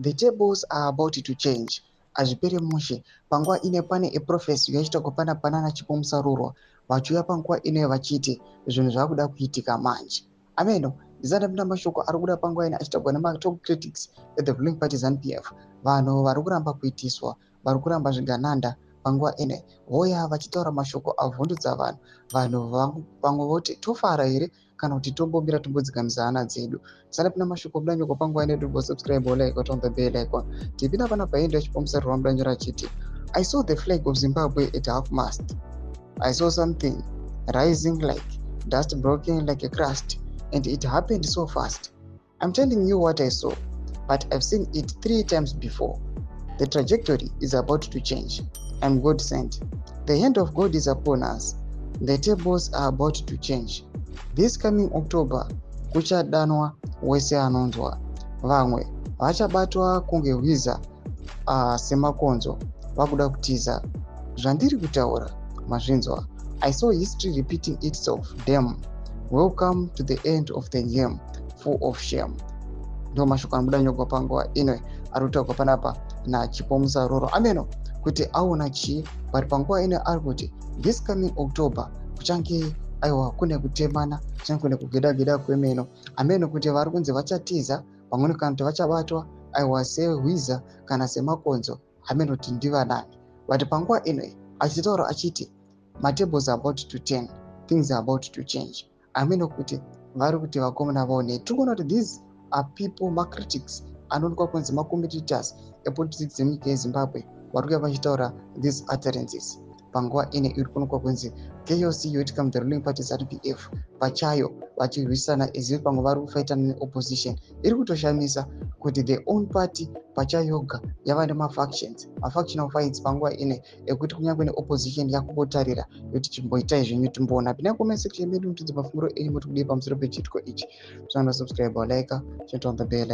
The tables are about to change. Azvipere mushe panguva ine pane eprofesi yaita kupana panana chipomusarurwa vachiuya panguva ine vachiti zvinhu zvakuda kuitika manje. Ameno ndisatapinda mashoko ari kuda panguva ine achitagwa nematop critics at the ruling party ZANU-PF. Vanhu vari kuramba kuitiswa, vari kuramba zvigananda panguva ine voya vachitaura mashoko avhundutsa vanhu vamwe voti tofara here kana kuti tombomira tombodzikamisa hana dzedu. Tisatapinda mashoko mudanyoko panguva ine subscribe like on the bell icon. Tipinda pana paenda chipomusarurwa mudanyo rachiti I saw the flag of Zimbabwe at half mast. I saw something rising like dust, broken like a crust, and it happened so fast. I'm telling you what I saw, but I've seen it 3 times before. The trajectory is about to change. I'm God sent. The hand of God is upon us. The tables are about to change. This coming October, kuchadanwa wese anonzwa. Vamwe vachabatwa kunge hwiza semakonzo vakuda kutiza. Zvandiri kutaura mazvinzwa. I saw history repeating itself. Damn. Welcome to the end of the game, full of shame. Ndo mashoko anobuda nyogwa panguva ino ari kutaurwa panapa nachipomusaruro. Ameno kuti aona chii, but panguva ino ari kuti this coming October kuchange aiwa kune kutemana, kuchange kune kugeda kwemeno. Ameno kuti vari kunzi vachatiza, pamweni kana kuti vachabatwa aiwa sehwiza kana semakonzo. Ameno kuti ndivanani. But panguva ino achitaura achiti my tables are about to turn, things are about to change. Ameno kuti vari kuti vakomana vaone. Tikuona kuti these are people, critics anoonekwa kunzi competitors epolitics yenyika yeZimbabwe vari kuuya vachitaura these utterances panguva ine iri kuonekwa kunzi chaos yoitika the ruling party ZANU-PF pachayo vachirwisana as if pamwe vari kufaitana neopposition. Iri kutoshamisa kuti the own party pachayoga yava nemafactional fights panguva ine ekuti kunyange neopposition yakumbotarira yoti chimboitai zvenyu timboona. Pinda comment section medu mutudze mafunguro enyu kuti kudii pamusoro pechitiko ichi. Subscribe or like, turn on the bell.